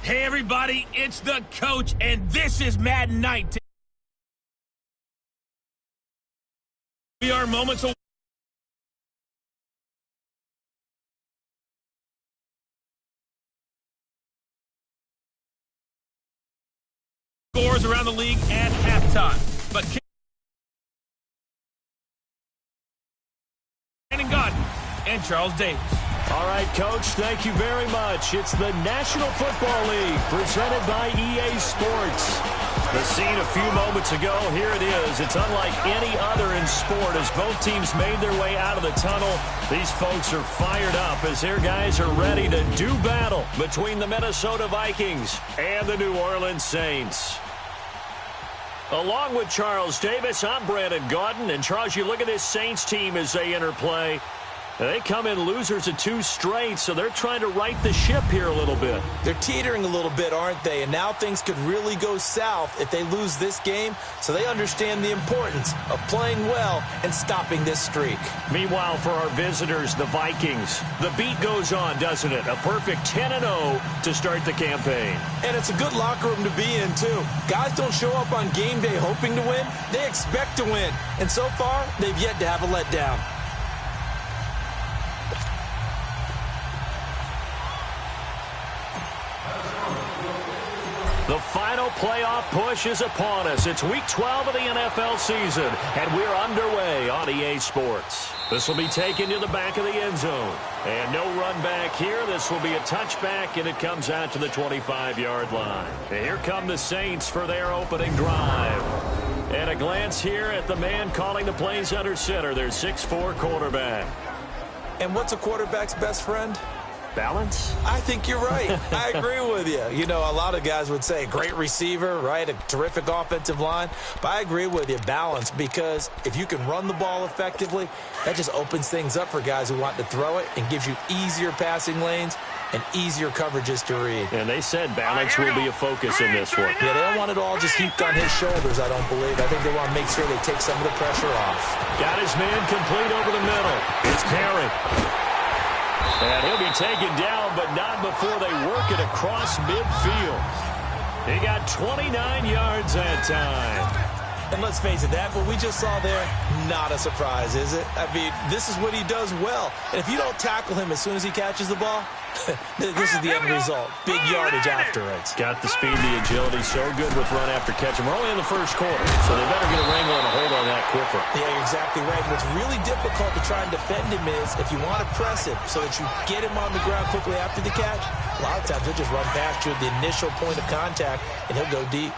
Hey everybody, it's the coach, and this is Madden Night. We are moments away. Scores around the league at halftime. But Cannon Godden and Charles Davis. All right, Coach, thank you very much. It's the National Football League presented by EA Sports. The scene a few moments ago, here it is. It's unlike any other in sport as both teams made their way out of the tunnel. These folks are fired up as their guys are ready to do battle between the Minnesota Vikings and the New Orleans Saints. Along with Charles Davis, I'm Brandon Gaudin. And, Charles, you look at this Saints team as they interplay. They come in losers of 2 straight, so they're trying to right the ship here a little bit. They're teetering a little bit, aren't they? And now things could really go south if they lose this game, so they understand the importance of playing well and stopping this streak. Meanwhile, for our visitors, the Vikings, the beat goes on, doesn't it? A perfect 10-0 to start the campaign. And it's a good locker room to be in, too. Guys don't show up on game day hoping to win. They expect to win. And so far, they've yet to have a letdown. The final playoff push is upon us. It's Week 12 of the NFL season, and we're underway on EA Sports. This will be taken to the back of the end zone. And no run back here. This will be a touchback, and it comes out to the 25-yard line. And here come the Saints for their opening drive. And a glance here at the man calling the plays under center, their 6'4" quarterback. And what's a quarterback's best friend? Balance? I think you're right. I agree with you. You know, a lot of guys would say great receiver, right? A terrific offensive line. But I agree with you, balance, because if you can run the ball effectively, that just opens things up for guys who want to throw it and gives you easier passing lanes and easier coverages to read. And they said balance will be a focus in this one. Yeah, they don't want it all just heaped on his shoulders, I don't believe. I think they want to make sure they take some of the pressure off. Got his man complete over the middle. It's Perry. And he'll be taken down, but not before they work it across midfield. He got 29 yards that time. And let's face it, that what we just saw there, not a surprise, is it? I mean, this is what he does well. And if you don't tackle him as soon as he catches the ball, this is the end result. Big yardage after it. Got the speed, the agility, so good with run after catch. And we're only in the first quarter, so they better get a wrangle and a hold on that quicker. Yeah, you're exactly right. What's really difficult to try and defend him is if you want to press him so that you get him on the ground quickly after the catch, a lot of times he'll just run past you at the initial point of contact, and he'll go deep.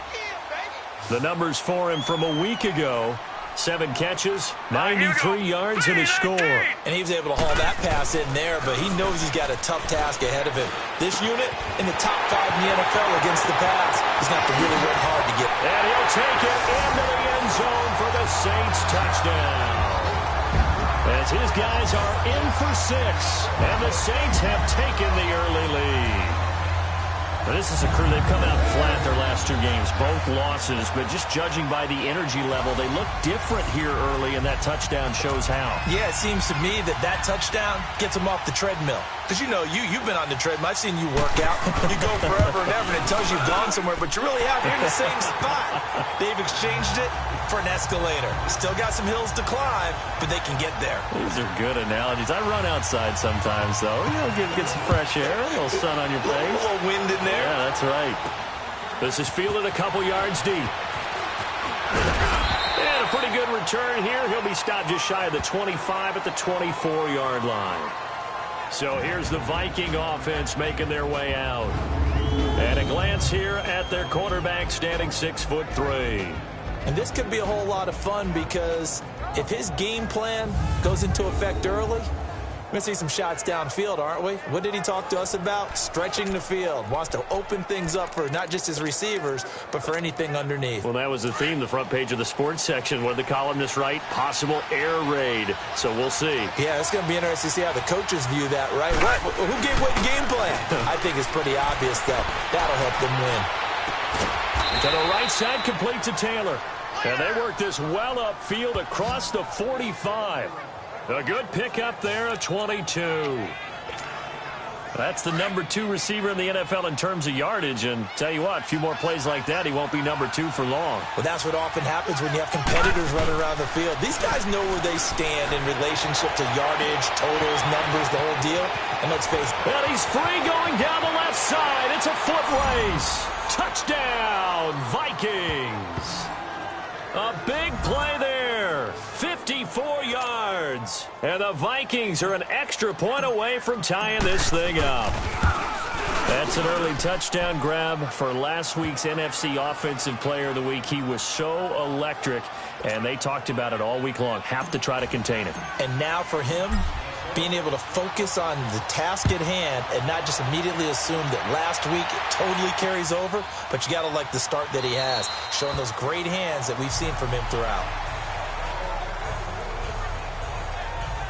The numbers for him from a week ago. 7 catches, 93 yards, and a score. And he was able to haul that pass in there, but he knows he's got a tough task ahead of him. This unit in the top 5 in the NFL against the pass. He's going to have to really work hard to get. And he'll take it into the end zone for the Saints touchdown. As his guys are in for 6, and the Saints have taken the early lead. Now, this is a crew, they've come out flat their last 2 games, both losses, but just judging by the energy level, they look different here early, and that touchdown shows how. Yeah, it seems to me that touchdown gets them off the treadmill. Because, you know, you've been on the treadmill. I've seen you work out. You go forever and ever, and it tells you you've gone somewhere, but you really have. You're in the same spot. They've exchanged it for an escalator. Still got some hills to climb, but they can get there. These are good analogies. I run outside sometimes, though. You know, get some fresh air, a little sun on your face. A little wind in there. Yeah, that's right. This is fielded a couple yards deep. And a pretty good return here. He'll be stopped just shy of the 25 at the 24-yard line. So here's the Viking offense making their way out. And a glance here at their quarterback standing 6'3". And this could be a whole lot of fun because if his game plan goes into effect early, we're going to see some shots downfield, aren't we? What did he talk to us about? Stretching the field. Wants to open things up for not just his receivers, but for anything underneath. Well, that was the theme, the front page of the sports section. What did the columnist write? Possible air raid. So we'll see. Yeah, it's going to be interesting to see how the coaches view that, right? Who gave what game plan? I think it's pretty obvious that that'll help them win. To the right side, complete to Taylor. And they work this well upfield across the 45. A good pickup there, a 22. That's the number 2 receiver in the NFL in terms of yardage. And tell you what, a few more plays like that, he won't be number 2 for long. Well, that's what often happens when you have competitors running around the field. These guys know where they stand in relationship to yardage, totals, numbers, the whole deal. And let's face it. And he's free going down the left side. It's a foot race. Touchdown, Vikings. A big play there. 54 yards. And the Vikings are an extra point away from tying this thing up. That's an early touchdown grab for last week's NFC Offensive Player of the Week. He was so electric, and they talked about it all week long. Have to try to contain it. And now for him, being able to focus on the task at hand and not just immediately assume that last week it totally carries over, but you got to like the start that he has, showing those great hands that we've seen from him throughout.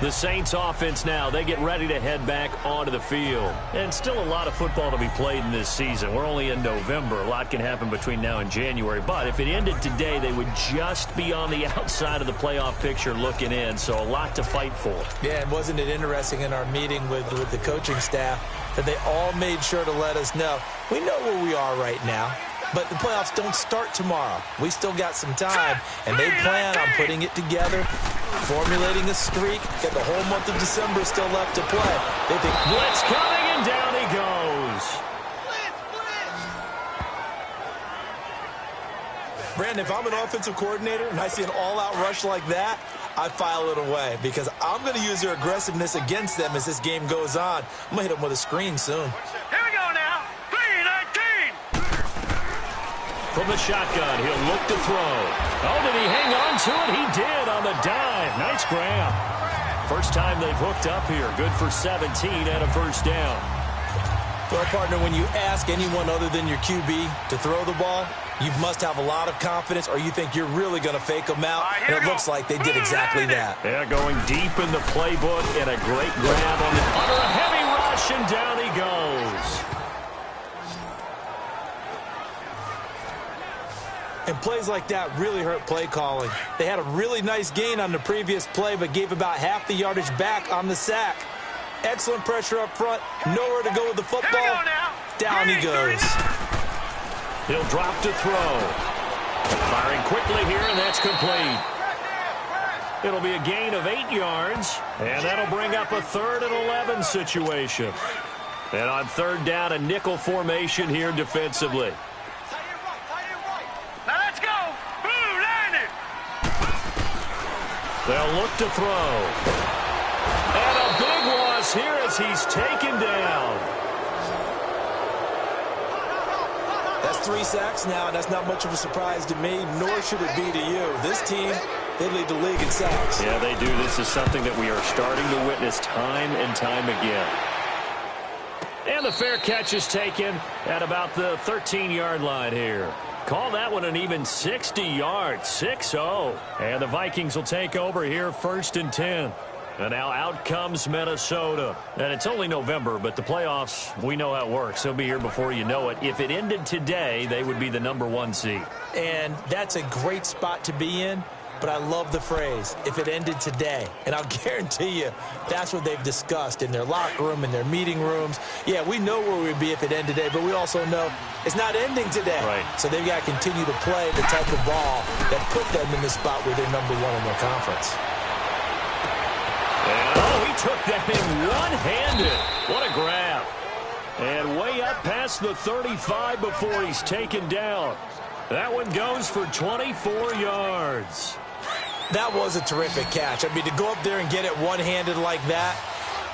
The Saints offense now, they get ready to head back onto the field. And still a lot of football to be played in this season. We're only in November. A lot can happen between now and January. But if it ended today, they would just be on the outside of the playoff picture looking in. So a lot to fight for. Yeah, and wasn't it interesting in our meeting with the coaching staff that they all made sure to let us know, we know where we are right now. But the playoffs don't start tomorrow. We still got some time, and they plan on putting it together, formulating a streak. Got the whole month of December still left to play. They think blitz coming, and down he goes. Brandon, if I'm an offensive coordinator and I see an all-out rush like that, I file it away because I'm going to use their aggressiveness against them as this game goes on. I'm going to hit them with a screen soon. Here we go now. 3-19. From the shotgun, he'll look to throw. Oh, did he hang on to it? He did on the dive. Nice grab. First time they've hooked up here. Good for 17 and a first down. Well, partner, when you ask anyone other than your QB to throw the ball, you must have a lot of confidence or you think you're really going to fake them out. And it looks like they did exactly that. Yeah, going deep in the playbook and a great grab on the under a heavy rush, and down he goes. And plays like that really hurt play calling. They had a really nice gain on the previous play, but gave about half the yardage back on the sack. Excellent pressure up front. Nowhere to go with the football. Down he goes. He'll drop to throw. Firing quickly here, and that's complete. It'll be a gain of 8 yards, and that'll bring up a 3rd and 11 situation. And on 3rd down, a nickel formation here defensively. Now let's go. Boom, landed. They'll look to throw. And a big loss here as he's taken down. That's 3 sacks now, and that's not much of a surprise to me, nor should it be to you. This team, they lead the league in sacks. Yeah, they do. This is something that we are starting to witness time and time again. And the fair catch is taken at about the 13-yard line here. Call that one an even 60 yards, 6-0. And the Vikings will take over here 1st and 10. And now out comes Minnesota. And it's only November, but the playoffs, we know how it works. They'll be here before you know it. If it ended today, they would be the number 1 seed. And that's a great spot to be in. But I love the phrase, if it ended today. And I'll guarantee you, that's what they've discussed in their locker room, in their meeting rooms. Yeah, we know where we'd be if it ended today, but we also know it's not ending today. Right. So they've got to continue to play the type of ball that put them in the spot where they're number 1 in their conference. And, oh, he took that thing one-handed. What a grab. And way up past the 35 before he's taken down. That one goes for 24 yards. That was a terrific catch. I mean, to go up there and get it one-handed like that,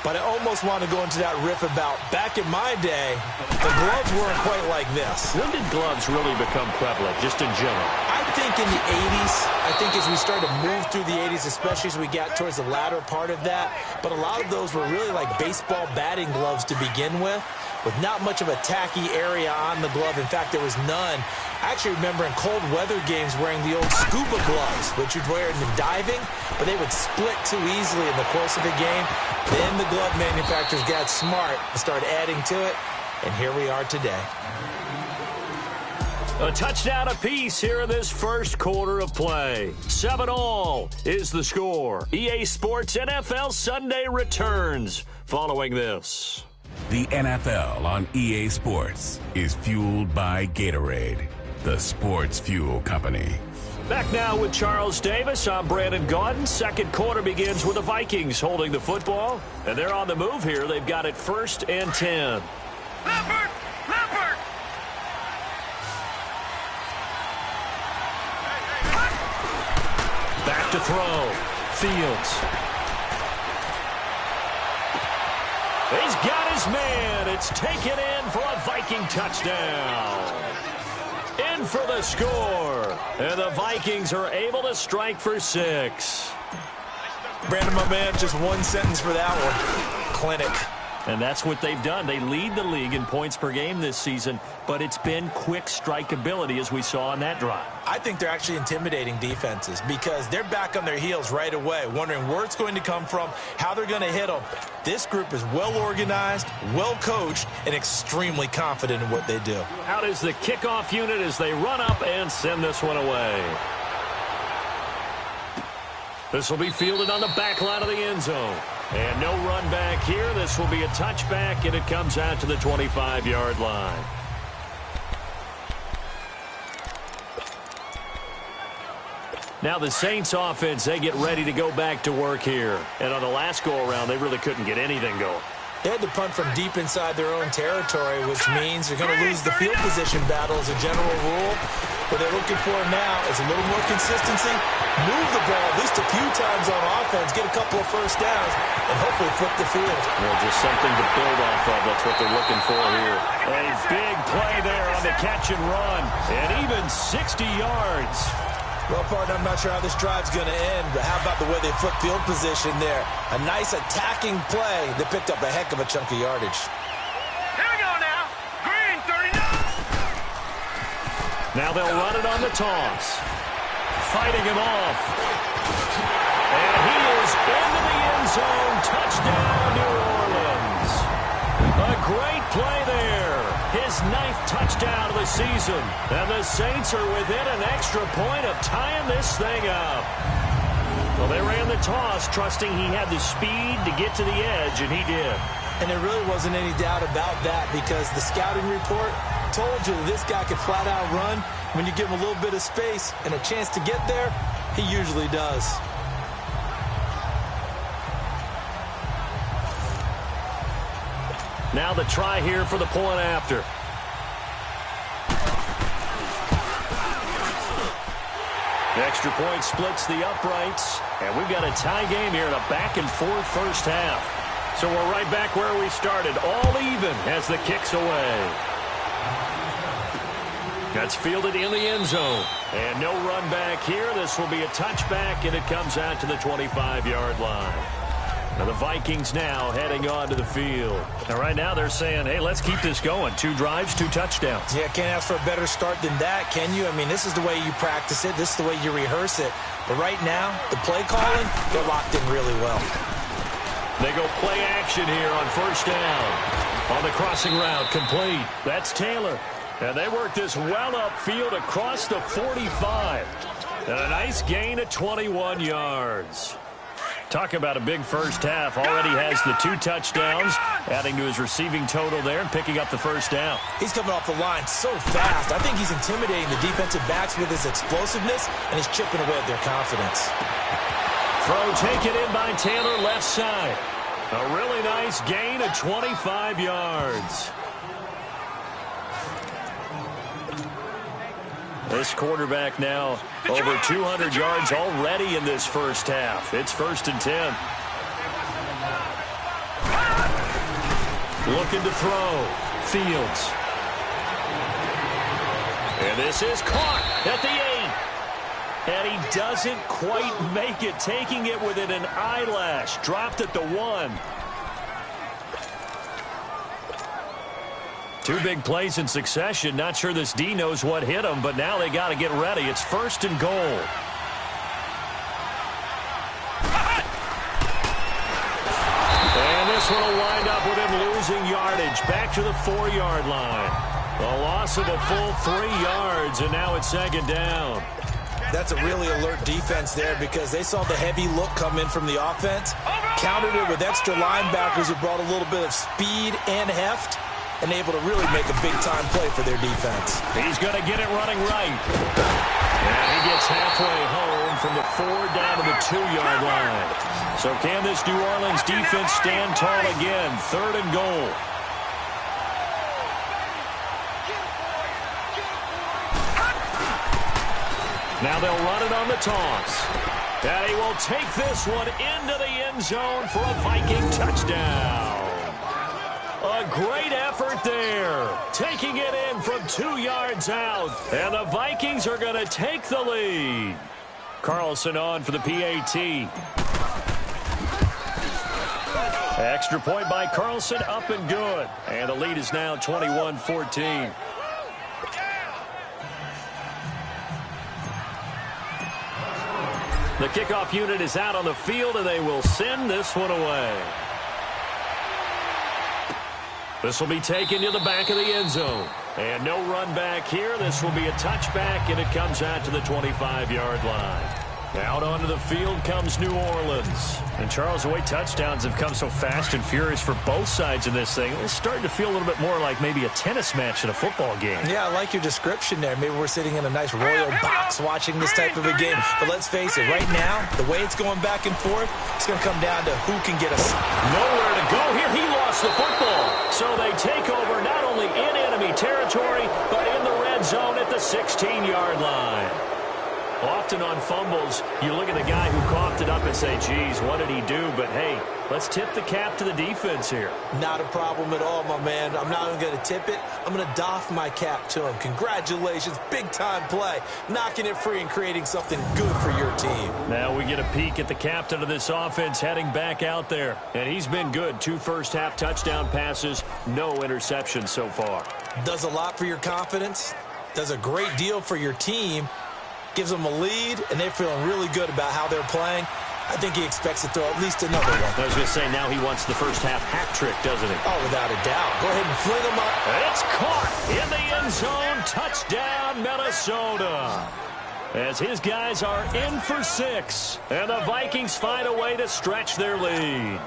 but I almost want to go into that riff about back in my day, the gloves weren't quite like this. When did gloves really become prevalent, just in general? I think in the 80s. I think as we started to move through the 80s, especially as we got towards the latter part of that, but a lot of those were really like baseball batting gloves to begin with not much of a tacky area on the glove. In fact, there was none. I actually remember in cold weather games wearing the old scuba gloves, which you'd wear in the diving, but they would split too easily in the course of the game. Then the glove manufacturers got smart and started adding to it, and here we are today. A touchdown apiece here in this first quarter of play. 7-all is the score. EA Sports NFL Sunday returns following this. The NFL on EA Sports is fueled by Gatorade, the sports fuel company. Back now with Charles Davis. I'm Brandon Gaudin. Second quarter begins with the Vikings holding the football. And they're on the move here. They've got it 1st and 10. Leopard! Leopard! Back to throw. Fields. He's got his man. It's taken in for a Viking touchdown. In for the score. And the Vikings are able to strike for 6. Brandon, my man, just one sentence for that one. Clinic. And that's what they've done. They lead the league in points per game this season, but it's been quick strikeability as we saw on that drive. I think they're actually intimidating defenses because they're back on their heels right away, wondering where it's going to come from, how they're going to hit them. This group is well organized, well coached, and extremely confident in what they do. Out is the kickoff unit as they run up and send this one away. This will be fielded on the back line of the end zone. And no run back here. This will be a touchback, and it comes out to the 25-yard line. Now the Saints offense, they get ready to go back to work here. And on the last go-around, they really couldn't get anything going. They had to punt from deep inside their own territory, which means they're going to lose the field position battle as a general rule. What they're looking for now is a little more consistency, move the ball at least a few times on offense, get a couple of first downs, and hopefully flip the field. Well, just something to build off of. That's what they're looking for here. A big play there on the catch and run, and even 60 yards. Well, partner, I'm not sure how this drive's going to end, but how about the way they flip field position there? A nice attacking play that picked up a heck of a chunk of yardage. Here we go now. Green, 39. Now they'll run it on the toss. Fighting him off. And he is into the end zone. Touchdown, New Orleans. A great play there. His 9th touchdown of the season. And the Saints are within an extra point of tying this thing up. Well, they ran the toss, trusting he had the speed to get to the edge, and he did. And there really wasn't any doubt about that because the scouting report told you that this guy could flat out run. When you give him a little bit of space and a chance to get there, he usually does. Now the try here for the point after. The extra point splits the uprights, and we've got a tie game here in a back-and-forth first half. So we're right back where we started, all even as the kick's away. That's fielded in the end zone. And no run back here. This will be a touchback, and it comes out to the 25-yard line. Now the Vikings now heading onto the field. And right now they're saying, hey, let's keep this going. 2 drives, 2 touchdowns. Yeah, can't ask for a better start than that, can you? I mean, this is the way you practice it. This is the way you rehearse it. But right now, the play calling, they're locked in really well. They go play action here on first down. On the crossing route, complete. That's Taylor. And they work this well upfield across the 45. And a nice gain of 21 yards. Talk about a big first half. Already has the 2 touchdowns, adding to his receiving total there and picking up the first down. He's coming off the line so fast. I think he's intimidating the defensive backs with his explosiveness, and he's chipping away at their confidence. Throw taken in by Taylor left side. A really nice gain of 25 yards. This quarterback now over 200 yards already in this first half. It's 1st and 10. Looking to throw. Fields. And this is caught at the 8. And he doesn't quite make it, taking it within an eyelash. Dropped at the 1. 2 big plays in succession. Not sure this D knows what hit him, but now they got to get ready. It's 1st and goal. And this one will wind up with him losing yardage. Back to the 4-yard line. A loss of a full 3 yards, and now it's 2nd down. That's a really alert defense there because they saw the heavy look come in from the offense, countered it with extra linebackers who brought a little bit of speed and heft, and able to really make a big-time play for their defense. He's going to get it running right. And he gets halfway home from the 4 down to the 2-yard line. So can this New Orleans defense stand tall again? 3rd and goal. Now they'll run it on the toss. And he will take this one into the end zone for a Viking touchdown. A great effort there. Taking it in from 2 yards out. And the Vikings are going to take the lead. Carlson on for the PAT. Extra point by Carlson, up and good. And the lead is now 21-14. The kickoff unit is out on the field, and they will send this one away. This will be taken to the back of the end zone. And no run back here. This will be a touchback, and it comes out to the 25-yard line. Out onto the field comes New Orleans. And Charles, the way touchdowns have come so fast and furious for both sides in this thing, it's starting to feel a little bit more like maybe a tennis match in a football game. Yeah, I like your description there. Maybe we're sitting in a nice royal box watching this type of a game. But let's face it, right now, the way it's going back and forth, it's going to come down to who can get us. Nowhere to go here. He lost the football. So they take over not only in enemy territory, but in the red zone at the 16-yard line. Often on fumbles, you look at the guy who coughed it up and say, geez, what did he do? But, hey, let's tip the cap to the defense here. Not a problem at all, my man. I'm not even going to tip it. I'm going to doff my cap to him. Congratulations. Big-time play. Knocking it free and creating something good for your team. Now we get a peek at the captain of this offense heading back out there. And he's been good. 2 first-half touchdown passes, no interceptions so far. Does a lot for your confidence. Does a great deal for your team. Gives them a lead, and they're feeling really good about how they're playing. I think he expects to throw at least another one. I was going to say, now he wants the first-half hat trick, doesn't he? Oh, without a doubt. Go ahead and fling him up. It's caught in the end zone. Touchdown, Minnesota. As his guys are in for 6, and the Vikings find a way to stretch their lead.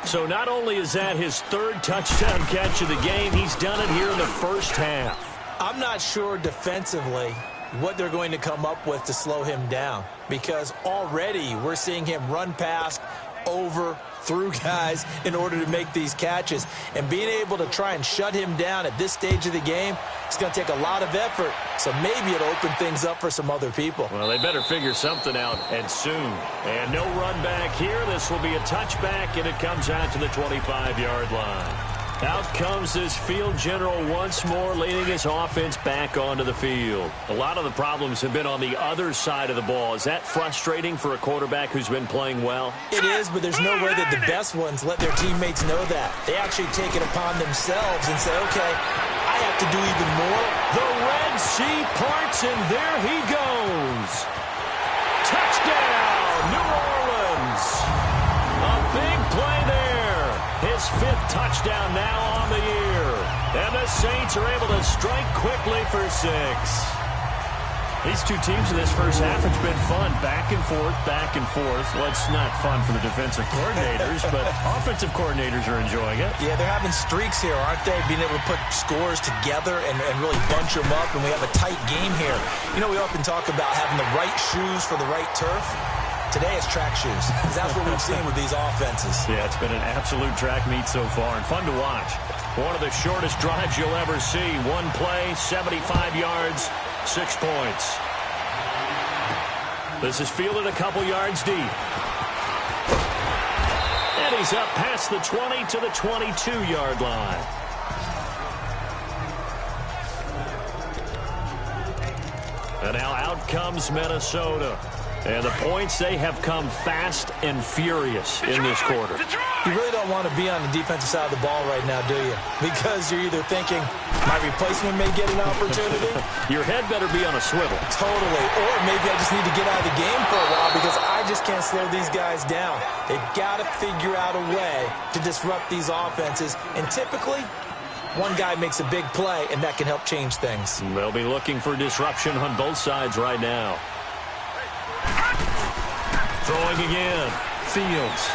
So not only is that his 3rd touchdown catch of the game, he's done it here in the first half. I'm not sure defensively what they're going to come up with to slow him down, because already we're seeing him run past, over, through guys in order to make these catches. And being able to try and shut him down at this stage of the game, it's going to take a lot of effort. So maybe it'll open things up for some other people. Well, they better figure something out, and soon. And no run back here. This will be a touchback, and it comes out to the 25-yard line. Out comes this field general once more, leading his offense back onto the field. A lot of the problems have been on the other side of the ball. Is that frustrating for a quarterback who's been playing well? It is, but there's no way that the best ones let their teammates know that. They actually take it upon themselves and say, okay, I have to do even more. The Red Sea parts, and there he goes. Touchdown, New Orleans. A big play there. His 5th touchdown now on the year. And the Saints are able to strike quickly for 6. These two teams in this first half, it's been fun. Back and forth, back and forth. Well, it's not fun for the defensive coordinators, but offensive coordinators are enjoying it. Yeah, they're having streaks here, aren't they? Being able to put scores together and really bunch them up, and we have a tight game here. You know, we often talk about having the right shoes for the right turf. Today it's track shoes, because that's what we've seen with these offenses. Yeah, it's been an absolute track meet so far, and fun to watch. One of the shortest drives you'll ever see. One play, 75 yards, 6 points. This is fielded a couple yards deep. And he's up past the 20 to the 22-yard line. And now out comes Minnesota. And the points, they have come fast and furious in this quarter. You really don't want to be on the defensive side of the ball right now, do you? Because you're either thinking, my replacement may get an opportunity. Your head better be on a swivel. Totally. Or maybe I just need to get out of the game for a while because I just can't slow these guys down. They've got to figure out a way to disrupt these offenses. And typically, One guy makes a big play, and that can help change things. They'll be looking for disruption on both sides right now. Throwing again. Fields.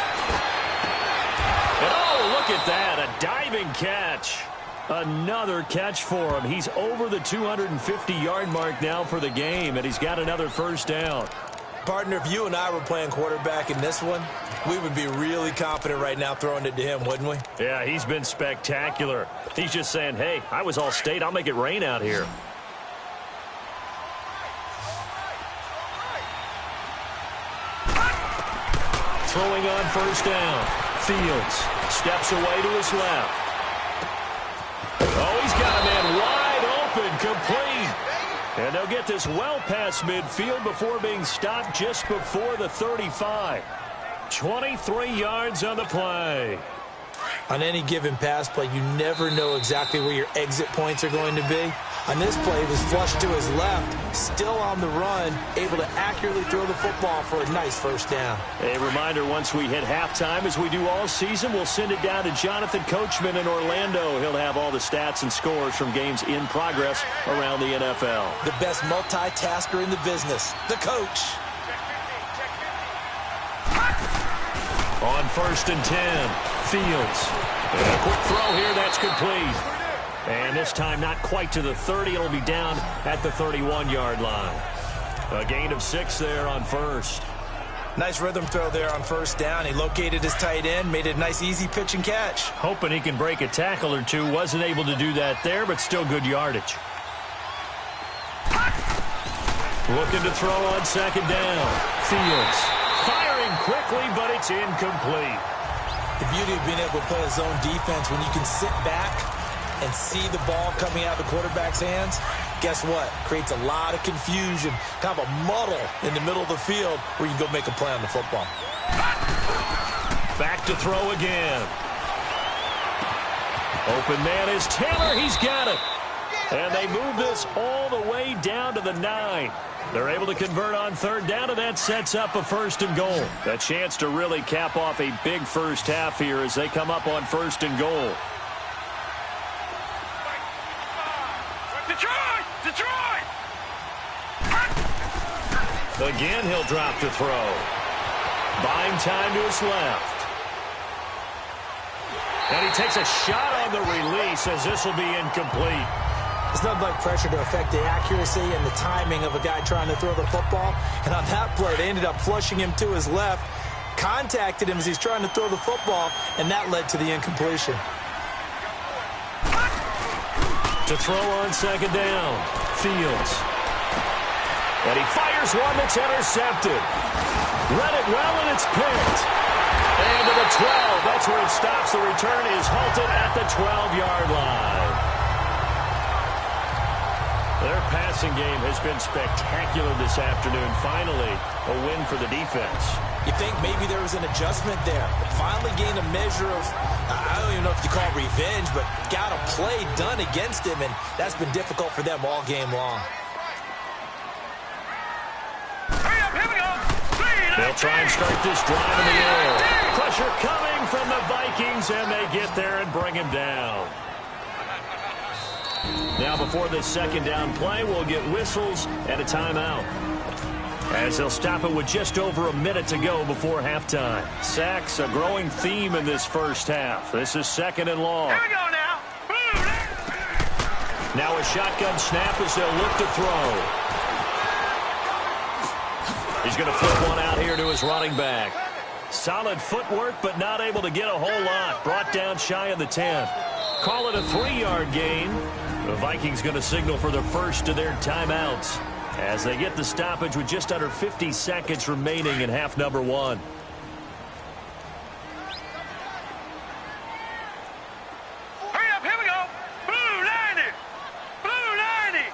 And oh, look at that. A diving catch. Another catch for him. He's over the 250-yard mark now for the game, and he's got another first down. Partner, if you and I were playing quarterback in this one, we would be really confident right now throwing it to him, wouldn't we? Yeah, he's been spectacular. He's just saying, hey, I was all state. I'll make it rain out here. Throwing on first down. Fields steps away to his left. Oh, he's got a man wide open, complete. And they'll get this well past midfield before being stopped just before the 35. 23 yards on the play. On any given pass play, you never know exactly where your exit points are going to be. On this play, he was flushed to his left, still on the run, able to accurately throw the football for a nice first down. A reminder, once we hit halftime, as we do all season, we'll send it down to Jonathan Coachman in Orlando. He'll have all the stats and scores from games in progress around the NFL. The best multitasker in the business, the coach. On first and 10, Fields. And a quick throw here, that's complete. And this time not quite to the 30. It'll be down at the 31-yard line. A gain of 6 there on first. Nice rhythm throw there on first down. He located his tight end, made it a nice easy pitch and catch. Hoping he can break a tackle or two. Wasn't able to do that there, but still good yardage. Looking to throw on second down. Fields firing quickly, but it's incomplete. The beauty of being able to play a zone defense when you can sit back and see the ball coming out of the quarterback's hands, guess what? Creates a lot of confusion, kind of a muddle in the middle of the field where you can go make a play on the football. Back to throw again. Open man is Taylor. He's got it. And they move this all the way down to the 9. They're able to convert on third down, and that sets up a first and goal. A chance to really cap off a big first half here as they come up on first and goal. Detroit! Again, he'll drop to throw. Buying time to his left. And he takes a shot on the release as this will be incomplete. It's nothing like pressure to affect the accuracy and the timing of a guy trying to throw the football. And on that play, they ended up flushing him to his left, contacted him as he's trying to throw the football, and that led to the incompletion. To throw on second down, Fields. And he fires one that's intercepted. Read it well, and it's picked. And to the 12, that's where it stops. The return is halted at the 12-yard line. Their passing game has been spectacular this afternoon. Finally, a win for the defense. You think maybe there was an adjustment there. Finally gained a measure of, I don't even know if you call it revenge, but got a play done against him, and that's been difficult for them all game long. Hurry up, here we go. They'll try and start this drive in the air. Pressure coming from the Vikings, and they get there and bring him down. Now, before this second down play, we'll get whistles and a timeout, as they'll stop it with just over a minute to go before halftime. Sacks, a growing theme in this first half. This is second and long. Here we go now. Now a shotgun snap as they'll look to throw. He's going to flip one out here to his running back. Solid footwork, but not able to get a whole lot. Brought down shy of the 10. Call it a 3-yard gain. The Vikings going to signal for the first of their timeouts as they get the stoppage with just under 50 seconds remaining in half number 1. Hurry up, here we go. Blue 90. Blue 90.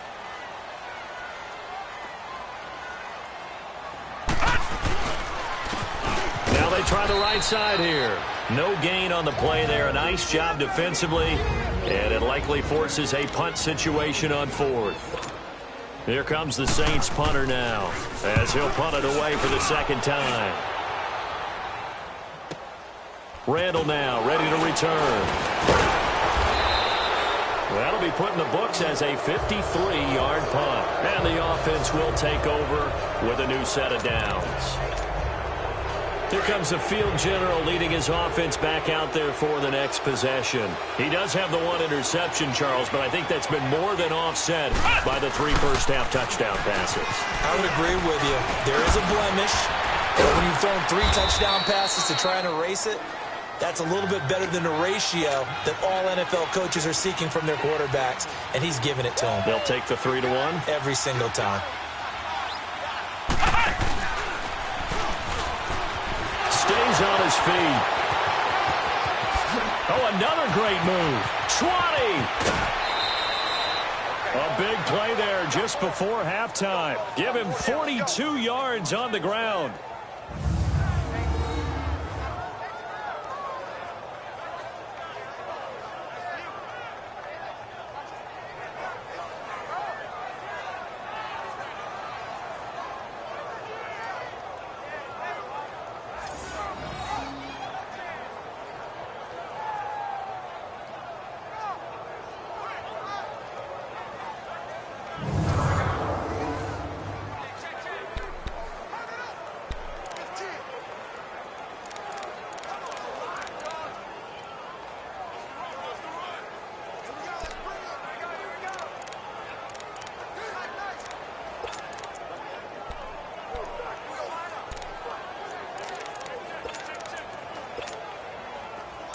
Now they try the right side here. No gain on the play there. A nice job defensively, and it likely forces a punt situation on fourth. Here comes the Saints punter now, as he'll punt it away for the second time. Randall now ready to return. That'll be put in the books as a 53-yard punt. And the offense will take over with a new set of downs. Here comes the field general leading his offense back out there for the next possession. He does have the one interception, Charles, but I think that's been more than offset by the 3 first-half touchdown passes. I would agree with you. There is a blemish. But when you've thrown 3 touchdown passes to try and erase it, that's a little bit better than the ratio that all NFL coaches are seeking from their quarterbacks, and he's giving it to them. They'll take the 3-1? Every single time. Stays on his feet. Oh, another great move. 20. A big play there just before halftime. Give him 42 yards on the ground.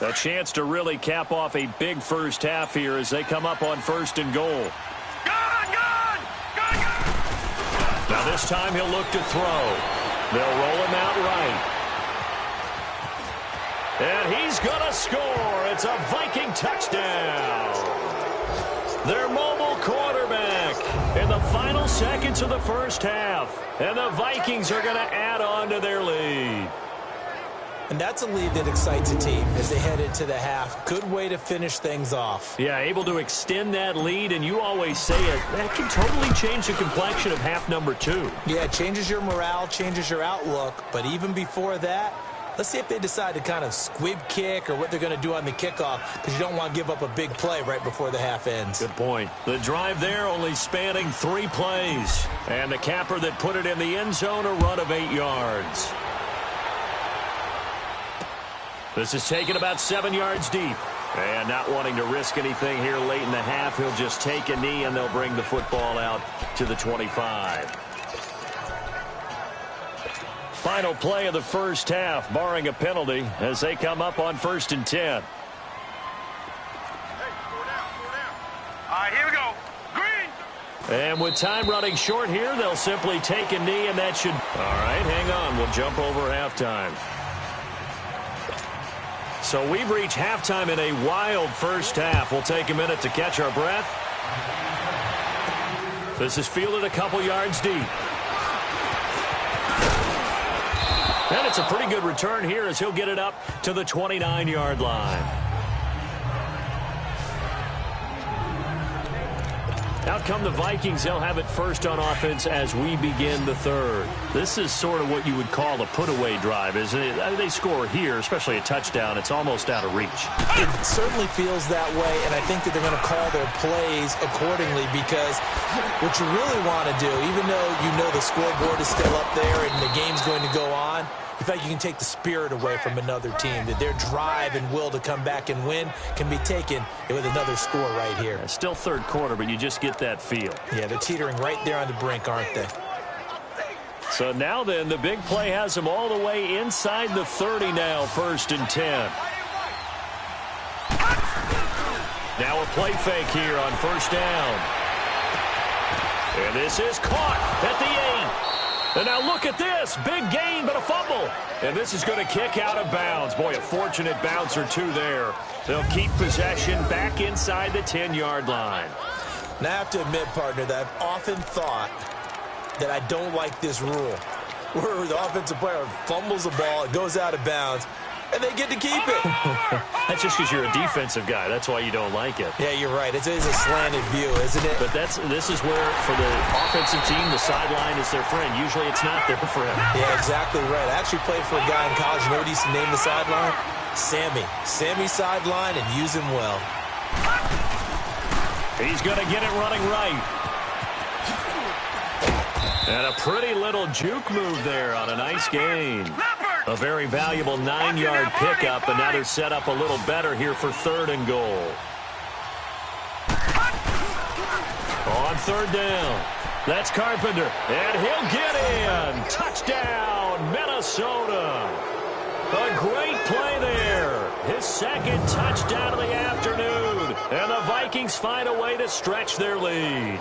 A chance to really cap off a big first half here as they come up on 1st and goal. Now this time he'll look to throw. They'll roll him out right. And he's going to score. It's a Viking touchdown. Their mobile quarterback in the final seconds of the first half. And the Vikings are going to add on to their lead. And that's a lead that excites a team as they head into the half. Good way to finish things off. Yeah, able to extend that lead, and you always say it, that can totally change the complexion of half number 2. Yeah, it changes your morale, changes your outlook. But even before that, let's see if they decide to kind of squib kick or what they're going to do on the kickoff, because you don't want to give up a big play right before the half ends. Good point. The drive there only spanning 3 plays. And the capper that put it in the end zone, a run of 8 yards. This is taken about 7 yards deep. And not wanting to risk anything here late in the half, he'll just take a knee and they'll bring the football out to the 25. Final play of the first half, barring a penalty, as they come up on 1st and 10. All right, here we go. Green. And with time running short here, they'll simply take a knee, and that should... All right, hang on. We'll jump over halftime. So we've reached halftime in a wild first half. We'll take a minute to catch our breath. This is fielded a couple yards deep. And it's a pretty good return here as he'll get it up to the 29-yard line. Out come the Vikings. They'll have it first on offense as we begin the third. This is sort of what you would call a put-away drive, isn't it? They score here, especially a touchdown. It's almost out of reach. It certainly feels that way, and I think that they're going to call their plays accordingly, because what you really want to do, even though you know the scoreboard is still up there and the game's going to go on, in fact, you can take the spirit away from another team, that their drive and will to come back and win can be taken with another score right here. It's still third quarter, but you just get that feel. Yeah, they're teetering right there on the brink, aren't they? So now then, the big play has them all the way inside the 30 now, 1st and 10. Now a play fake here on 1st down. And this is caught at the 8. And now look at this. Big gain, but a fumble. And this is going to kick out of bounds. Boy, a fortunate bounce or two there. They'll keep possession back inside the 10-yard line. Now, I have to admit, partner, that I've often thought that I don't like this rule, where the offensive player fumbles the ball, it goes out of bounds, and they get to keep it. That's just because you're a defensive guy. That's why you don't like it. Yeah, you're right. It is a slanted view, isn't it? But this is where, for the offensive team, the sideline is their friend. Usually it's not their friend. Yeah, exactly right. I actually played for a guy in college. You know what he used to name the sideline? Sammy. Sammy sideline, and use him well. He's going to get it running right. And a pretty little juke move there on a nice gain. A very valuable 9-yard pickup, and now they're set up a little better here for 3rd and goal. On 3rd down, that's Carpenter, and he'll get in. Touchdown, Minnesota. A great play there. His 2nd touchdown of the afternoon, and the Vikings find a way to stretch their lead.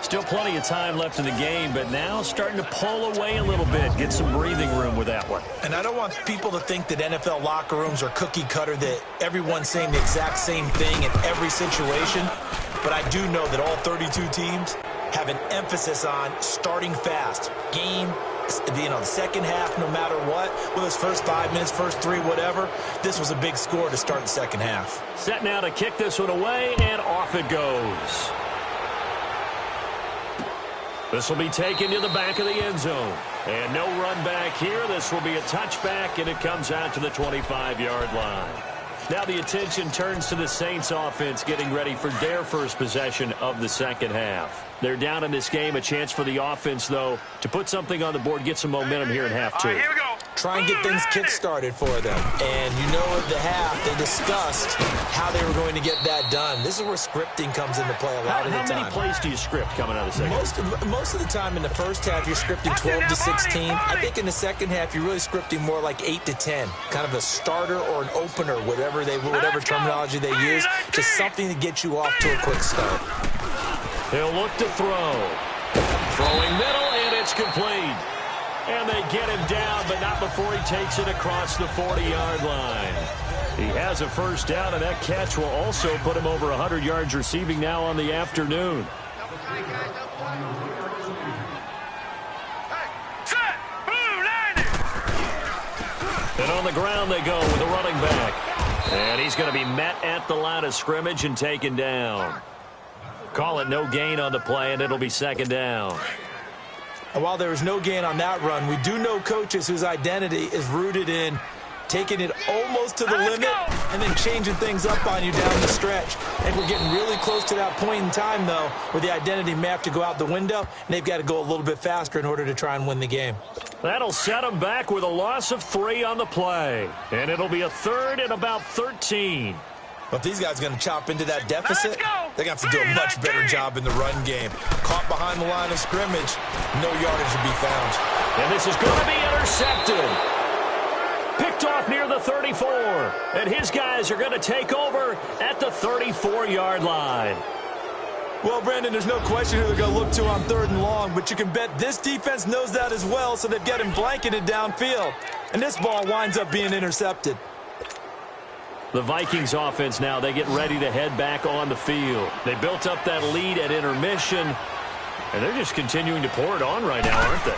Still plenty of time left in the game, but now starting to pull away a little bit, get some breathing room with that one. And I don't want people to think that NFL locker rooms are cookie cutter, that everyone's saying the exact same thing in every situation. But I do know that all 32 teams have an emphasis on starting fast. Game, the second half, no matter what, whether it's first 5 minutes, first 3, whatever, this was a big score to start the second half. Set now to kick this one away, and off it goes. This will be taken to the back of the end zone. And no run back here. This will be a touchback, and it comes out to the 25-yard line. Now the attention turns to the Saints offense getting ready for their first possession of the second half. They're down in this game. A chance for the offense, though, to put something on the board, get some momentum here in half 2. Here we go. Try and get things kick-started for them. And you know at the half, they discussed how they were going to get that done. This is where scripting comes into play a lot of the time. How many plays do you script coming out of the second? Most of the time in the first half, you're scripting 12 to 16. I think in the second half, you're really scripting more like 8 to 10. Kind of a starter or an opener, whatever terminology they use. Just something to get you off to a quick start. He'll look to throw. Throwing middle, and it's complete. And they get him down, but not before he takes it across the 40-yard line. He has a first down, and that catch will also put him over 100 yards receiving now on the afternoon. And on the ground they go with a running back. And he's going to be met at the line of scrimmage and taken down. Call it no gain on the play, and it'll be 2nd down. And while there was no gain on that run, we do know coaches whose identity is rooted in taking it almost to the limit and then changing things up on you down the stretch. I think we're getting really close to that point in time, though, where the identity may have to go out the window, and they've got to go a little bit faster in order to try and win the game. That'll set them back with a loss of 3 on the play. And it'll be a 3rd and about 13. But if these guys are going to chop into that deficit, they're going to have to do a much better job in the run game. Caught behind the line of scrimmage, no yardage to be found. And this is going to be intercepted. Picked off near the 34. And his guys are going to take over at the 34-yard line. Well, Brandon, there's no question who they're going to look to on 3rd and long, but you can bet this defense knows that as well, so they've got him blanketed downfield. And this ball winds up being intercepted. The Vikings offense now, they get ready to head back on the field. They built up that lead at intermission, and they're just continuing to pour it on right now, aren't they?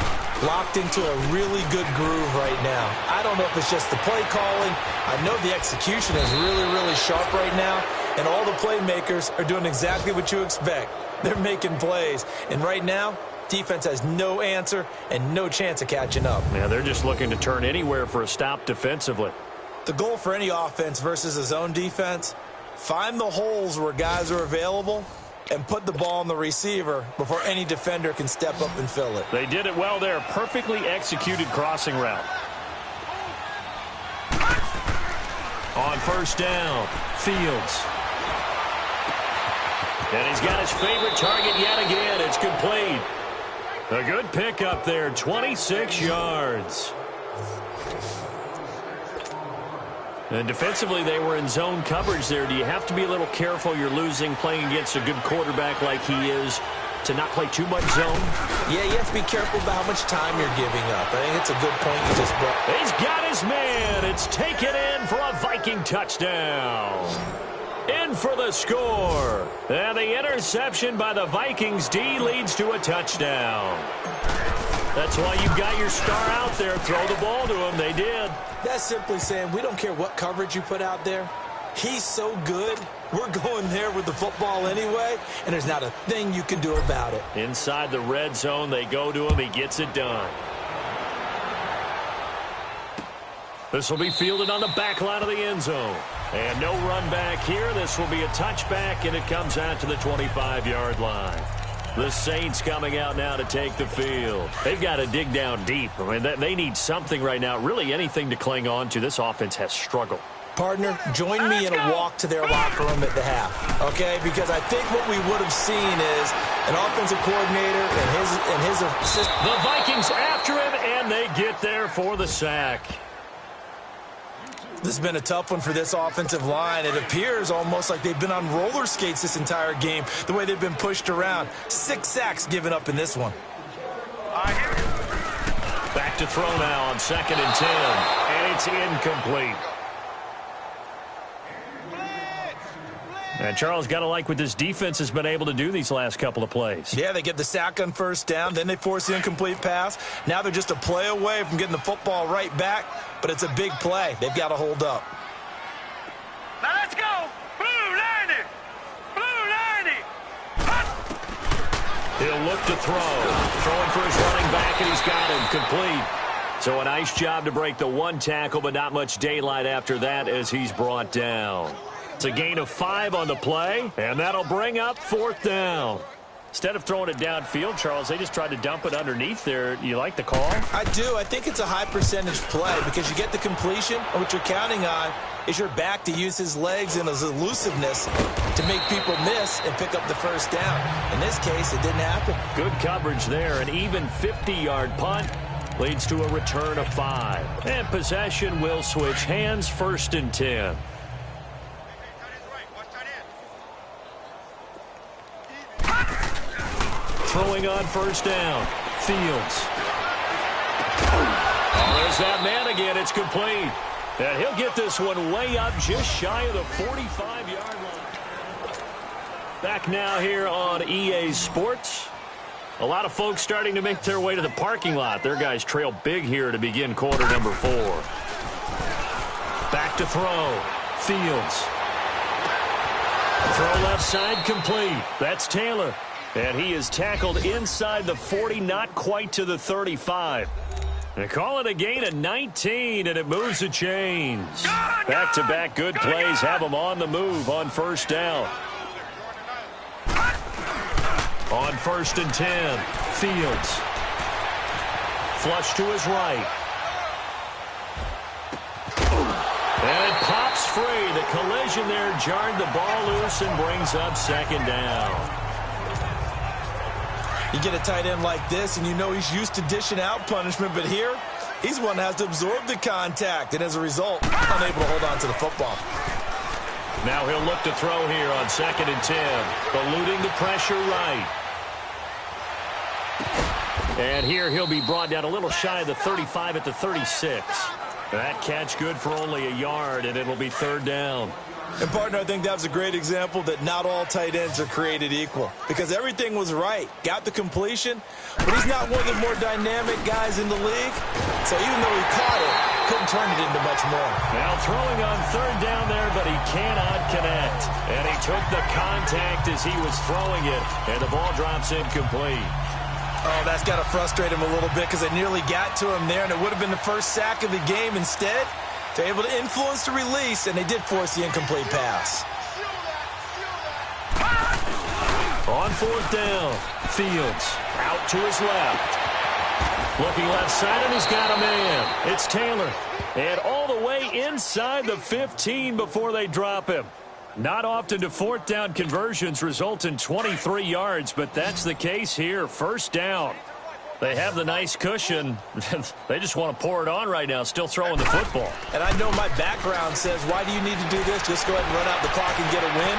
Locked into a really good groove right now. I don't know if it's just the play calling. I know the execution is really, really sharp right now, and all the playmakers are doing exactly what you expect. They're making plays, and right now, defense has no answer and no chance of catching up. Yeah, they're just looking to turn anywhere for a stop defensively. The goal for any offense versus a zone defense, find the holes where guys are available and put the ball on the receiver before any defender can step up and fill it. They did it well there. Perfectly executed crossing route. On 1st down, Fields. And he's got his favorite target yet again. It's complete. A good pickup there, 26 yards. And defensively, they were in zone coverage there. Do you have to be a little careful? You're losing, playing against a good quarterback like he is, to not play too much zone? Yeah, you have to be careful about how much time you're giving up. I think it's a good point you just brought. He's got his man. It's taken in for a Viking touchdown. In for the score. And the interception by the Vikings D leads to a touchdown. That's why you've got your star out there. Throw the ball to him. They did. That's simply saying we don't care what coverage you put out there. He's so good. We're going there with the football anyway, and there's not a thing you can do about it. Inside the red zone, they go to him. He gets it done. This will be fielded on the back line of the end zone. And no run back here. This will be a touchback, and it comes out to the 25-yard line. The Saints coming out now to take the field. They've got to dig down deep. I mean, they need something right now, really anything to cling on to. This offense has struggled. Partner, join me in a walk to their locker room at the half, okay? Because I think what we would have seen is an offensive coordinator and his assistant. The Vikings after him, and they get there for the sack. This has been a tough one for this offensive line. It appears almost like they've been on roller skates this entire game, the way they've been pushed around. 6 sacks given up in this one. Back to throw now on 2nd and 10, and it's incomplete. And Charles, got to like what this defense has been able to do these last couple of plays. Yeah, they get the sack on 1st down, then they force the incomplete pass. Now they're just a play away from getting the football right back, but it's a big play. They've got to hold up. Now let's go. Blue 90. Blue 90. He'll look to throw. Throwing for his running back, and he's got him complete. So a nice job to break the 1 tackle, but not much daylight after that as he's brought down. It's a gain of 5 on the play, and that'll bring up 4th down. Instead of throwing it downfield, Charles, they just tried to dump it underneath there. You like the call? I do. I think it's a high percentage play because you get the completion, and what you're counting on is your back to use his legs and his elusiveness to make people miss and pick up the 1st down. In this case, it didn't happen. Good coverage there. An even 50-yard punt leads to a return of 5. And possession will switch hands, 1st and 10. Throwing on 1st down. Fields. Oh, there's that man again. It's complete. And he'll get this one way up just shy of the 45-yard line. Back now here on EA Sports. A lot of folks starting to make their way to the parking lot. Their guys trail big here to begin quarter number 4. Back to throw. Fields. Throw left side complete. That's Taylor. And he is tackled inside the 40, not quite to the 35. They call it a gain of 19, and it moves the chains. Back-to-back good plays have them on the move on 1st down. On 1st and 10, Fields. Flush to his right. And it pops free. The collision there jarred the ball loose and brings up 2nd down. You get a tight end like this, and you know he's used to dishing out punishment, but here, he's one that has to absorb the contact, and as a result, unable to hold on to the football. Now he'll look to throw here on 2nd and 10, eluding the pressure right. And here he'll be brought down a little shy of the 35 at the 36. That catch good for only a yard, and it'll be 3rd down. And, partner, I think that was a great example that not all tight ends are created equal because everything was right. Got the completion, but he's not one of the more dynamic guys in the league. So even though he caught it, couldn't turn it into much more. Now throwing on 3rd down there, but he cannot connect. And he took the contact as he was throwing it, and the ball drops incomplete. Oh, that's got to frustrate him a little bit because they nearly got to him there, and it would have been the first sack of the game. Instead, they're able to influence the release, and they did force the incomplete pass. On 4th down, Fields out to his left. Looking left side, and he's got a man. It's Taylor. And all the way inside the 15 before they drop him. Not often do 4th down conversions result in 23 yards, but that's the case here. 1st down. They have the nice cushion. They just want to pour it on right now, still throwing the football. And I know my background says, why do you need to do this? Just go ahead and run out the clock and get a win.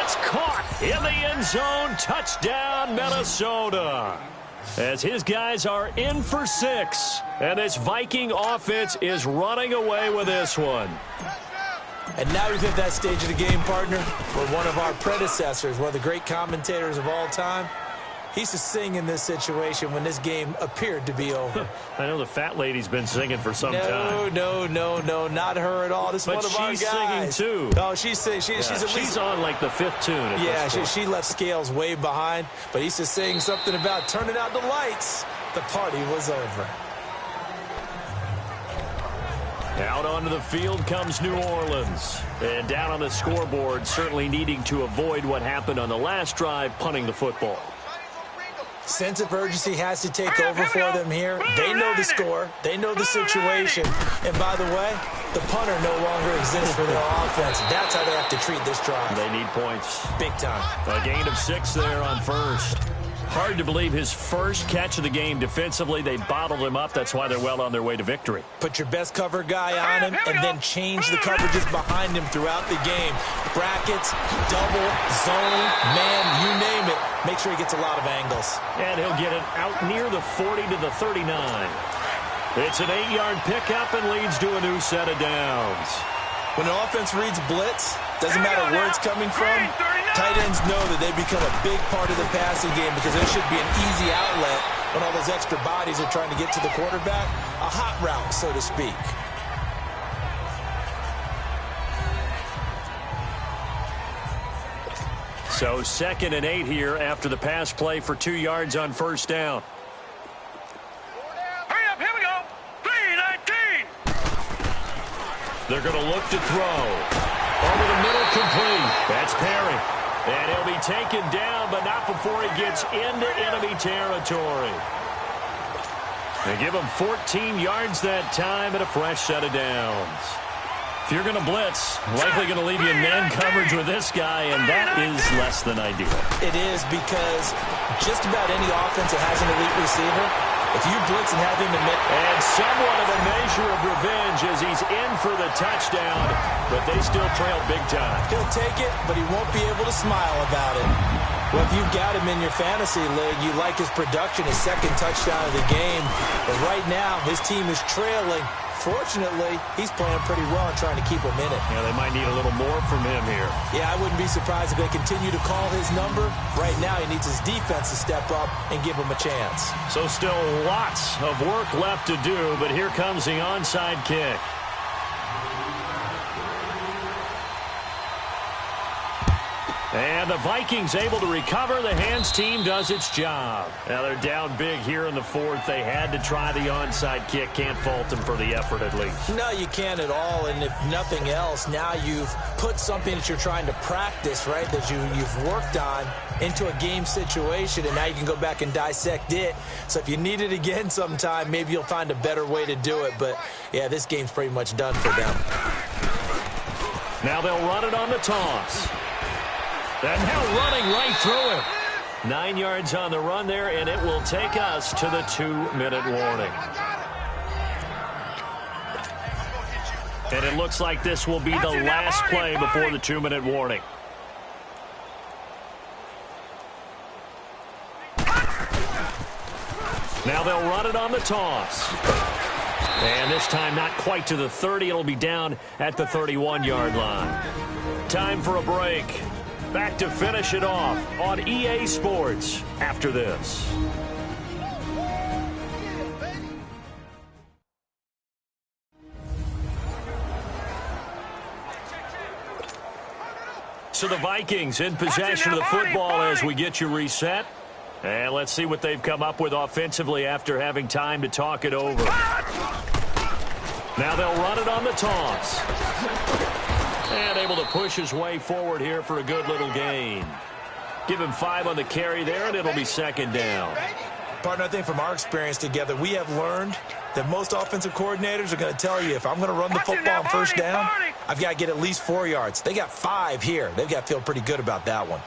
It's caught in the end zone. Touchdown, Minnesota. As his guys are in for 6. And this Viking offense is running away with this one. And now we've hit that stage of the game, partner, where one of our predecessors, one of the great commentators of all time, he used to sing in this situation when this game appeared to be over. I know the fat lady's been singing for some time. No, not her at all. This is one of our guys. But she's singing, too. No, she's singing. She's on, like, the 5th tune at this point. She left Scales way behind, but he used to sing something about turning out the lights. The party was over. Out onto the field comes New Orleans. And down on the scoreboard, certainly needing to avoid what happened on the last drive, punting the football. Sense of urgency has to take over for them here. They know the score. They know the situation. And by the way, the punter no longer exists for their offense. That's how they have to treat this drive. They need points. Big time. A gain of 6 there on first. Hard to believe his first catch of the game defensively. They bottled him up. That's why they're well on their way to victory. Put your best cover guy on him and then change the coverages behind him throughout the game. Brackets, double, zone, man, you name it. Make sure he gets a lot of angles. And he'll get it out near the 40 to the 39. It's an 8-yard pickup and leads to a new set of downs. When an offense reads blitz, doesn't matter where it's coming from, tight ends know that they become a big part of the passing game because there should be an easy outlet when all those extra bodies are trying to get to the quarterback. A hot route, so to speak. So 2nd and 8 here after the pass play for 2 yards on first down. Hurry up, here we go. 3-19. They're going to look to throw. Over the middle, complete. That's Perry. And he'll be taken down, but not before he gets into enemy territory. They give him 14 yards that time and a fresh set of downs. If you're going to blitz, likely going to leave you in man coverage with this guy, and that is less than ideal. It is because just about any offense that has an elite receiver, if you blitz and have him admit... And somewhat of a measure of revenge as he's in for the touchdown, but they still trail big time. He'll take it, but he won't be able to smile about it. Well, if you've got him in your fantasy league, you like his production, his 2nd touchdown of the game. But right now, his team is trailing. Fortunately, he's playing pretty well and trying to keep him in it. Yeah, they might need a little more from him here. Yeah, I wouldn't be surprised if they continue to call his number. Right now, he needs his defense to step up and give him a chance. So still lots of work left to do, but here comes the onside kick. And the Vikings able to recover. The hands team does its job. Now they're down big here in the 4th. They had to try the onside kick. Can't fault them for the effort at least. No, you can't at all. And if nothing else, now you've put something that you're trying to practice, right, that you've worked on into a game situation, and now you can go back and dissect it. So if you need it again sometime, maybe you'll find a better way to do it. But, yeah, this game's pretty much done for them. Now they'll run it on the toss. And now running right through it. 9 yards on the run there, and it will take us to the 2-minute warning. And it looks like this will be the last play before the 2-minute warning. Now they'll run it on the toss. And this time not quite to the 30. It'll be down at the 31-yard line. Time for a break. Back to finish it off on EA Sports after this. So the Vikings in possession of the football as we get you reset. And let's see what they've come up with offensively after having time to talk it over. Now they'll run it on the toss. And able to push his way forward here for a good little gain. Give him 5 on the carry there, and it'll be 2nd down. Partner, I think from our experience together, we have learned that most offensive coordinators are going to tell you, if I'm going to run the football on first down, I've got to get at least 4 yards. They got 5 here. They've got to feel pretty good about that one.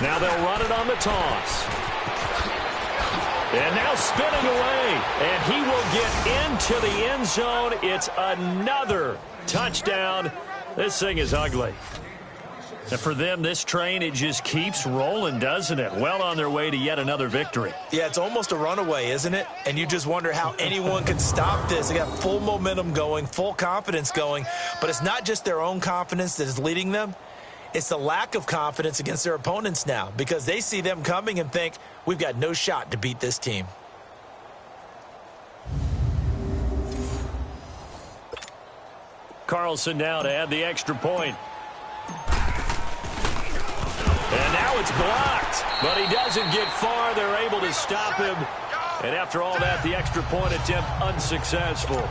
Now they'll run it on the toss. And now spinning away. And he will get into the end zone. It's another touchdown. This thing is ugly. And for them, this train, it just keeps rolling, doesn't it? Well on their way to yet another victory. Yeah, it's almost a runaway, isn't it? And you just wonder how anyone can stop this. They got full momentum going, full confidence going. But it's not just their own confidence that is leading them. It's the lack of confidence against their opponents now, because they see them coming and think, we've got no shot to beat this team. Carlson now to add the extra point. And now it's blocked, but he doesn't get far. They're able to stop him And after all that, the extra point attempt unsuccessful.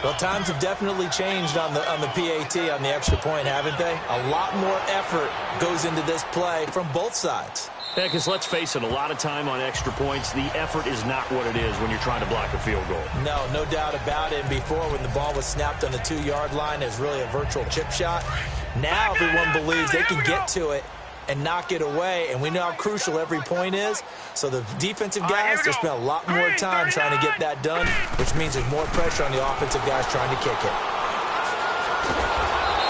Well, times have definitely changed on the PAT, on the extra point, haven't they? A lot more effort goes into this play from both sides. Yeah, because let's face it, a lot of time on extra points, the effort is not what it is when you're trying to block a field goal. No doubt about it. And before, when the ball was snapped on the 2-yard line, it was really a virtual chip shot. Now everyone believes they can get to it and knock it away, and we know how crucial every point is. So the defensive guys, they spend a lot more time trying to get that done, which means there's more pressure on the offensive guys trying to kick it.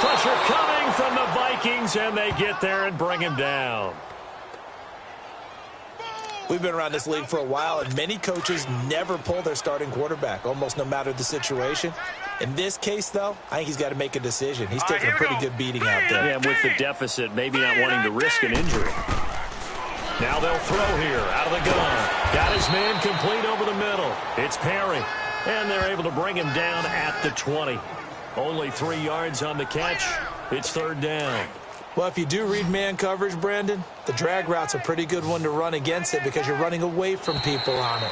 Pressure coming from the Vikings, and they get there and bring him down. We've been around this league for a while, and many coaches never pull their starting quarterback, almost no matter the situation. In this case, though, I think he's got to make a decision. He's taking a pretty good beating out there. Yeah, with the deficit, maybe not wanting to risk an injury. Now they'll throw here, out of the gun. Got his man complete over the middle. It's Perry, and they're able to bring him down at the 20. Only 3 yards on the catch. It's third down. Well, if you do read man coverage, Brandon, the drag route's a pretty good one to run against it because you're running away from people on it.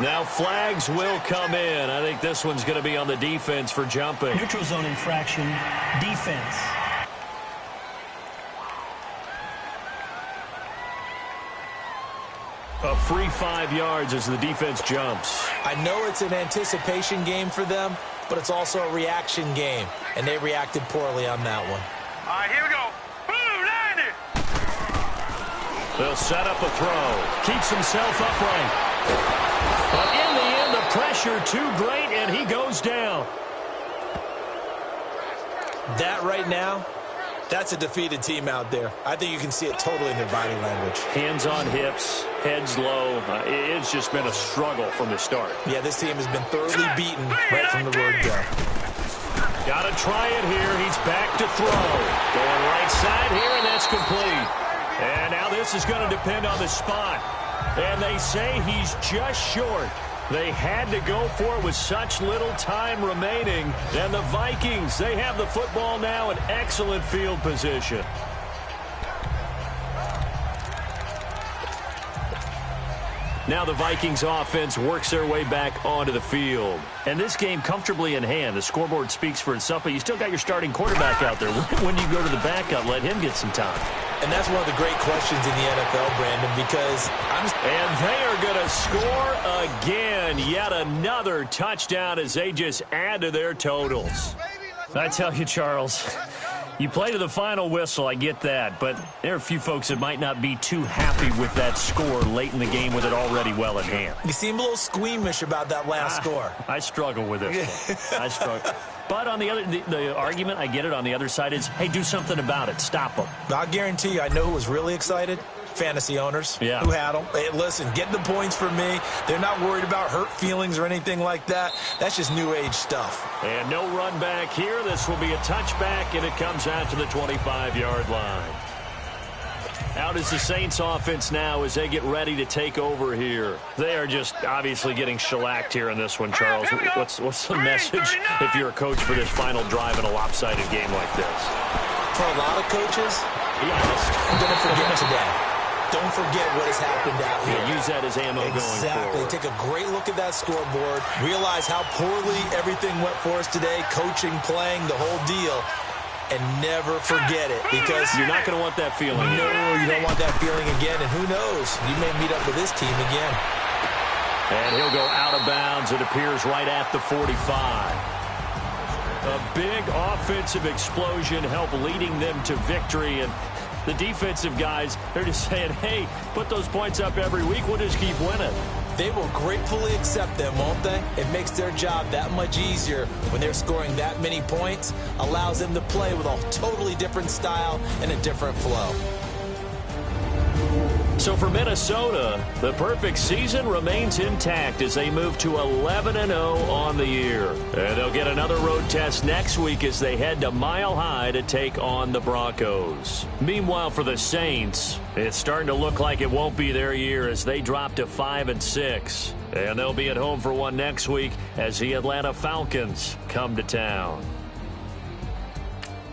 Now flags will come in. I think this one's going to be on the defense for jumping. Neutral zone infraction, defense. A free 5 yards as the defense jumps. I know it's an anticipation game for them, but it's also a reaction game, and they reacted poorly on that one. All right, here we go. Blue 90. They'll set up a throw. Keeps himself upright. But in the end, the pressure too great, and he goes down. That right now, that's a defeated team out there. I think you can see it totally in their body language. Hands on hips, heads low. It's just been a struggle from the start. Yeah, this team has been thoroughly beaten right from the word go. Got to try it here. He's back to throw. Going right side here, and that's complete. And now this is going to depend on the spot. And they say he's just short. They had to go for it with such little time remaining. And the Vikings, they have the football now in excellent field position. Now the Vikings offense works their way back onto the field. And this game comfortably in hand. The scoreboard speaks for itself, but you still got your starting quarterback out there. When you go to the backup, let him get some time. And that's one of the great questions in the NFL, Brandon, because And they are going to score again. Yet another touchdown as they just add to their totals. I tell you, Charles, you play to the final whistle, I get that, but there are a few folks that might not be too happy with that score late in the game with it already well in hand. You seem a little squeamish about that last score. I struggle with this one. I struggle. But on the other, the argument, I get it, on the other side is, hey, do something about it. Stop them. I'll guarantee you, I know who was really excited. Fantasy owners who had them. Hey, listen, get the points for me. They're not worried about hurt feelings or anything like that. That's just new age stuff. And no run back here. This will be a touchback, and it comes out to the 25-yard line. Out is the Saints offense now as they get ready to take over here. They are just obviously getting shellacked here in this one, Charles. What's the message if you're a coach for this final drive in a lopsided game like this? For a lot of coaches, I'm going to forget today. Don't forget what has happened out here. Yeah, use that as ammo going forward. Take a great look at that scoreboard. Realize how poorly everything went for us today. Coaching, playing, the whole deal. And never forget it, because you're not going to want that feeling. No, you don't want that feeling again. And who knows? You may meet up with this team again. And he'll go out of bounds. It appears right at the 45. A big offensive explosion helped leading them to victory. And the defensive guys, they're just saying, hey, put those points up every week. We'll just keep winning. They will gratefully accept them, won't they? It makes their job that much easier when they're scoring that many points. Allows them to play with a totally different style and a different flow. So for Minnesota, the perfect season remains intact as they move to 11-0 on the year. And they'll get another road test next week as they head to Mile High to take on the Broncos. Meanwhile, for the Saints, it's starting to look like it won't be their year as they drop to 5-6. And they'll be at home for one next week as the Atlanta Falcons come to town.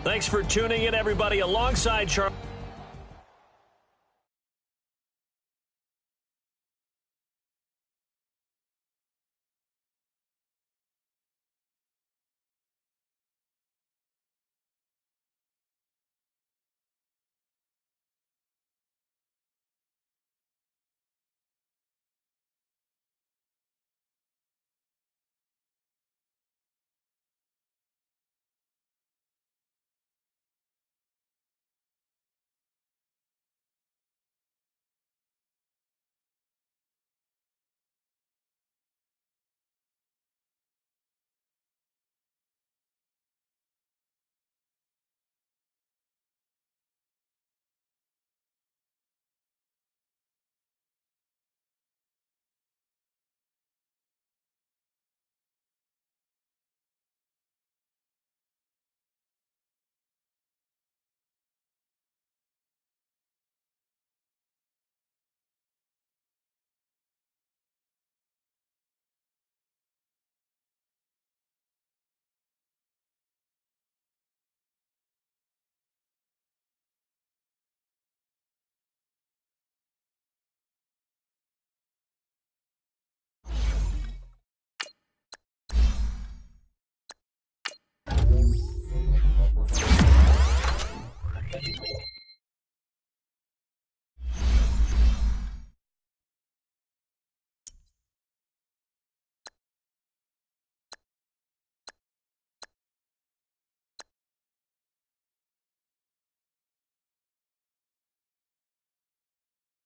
Thanks for tuning in, everybody, alongside Charles.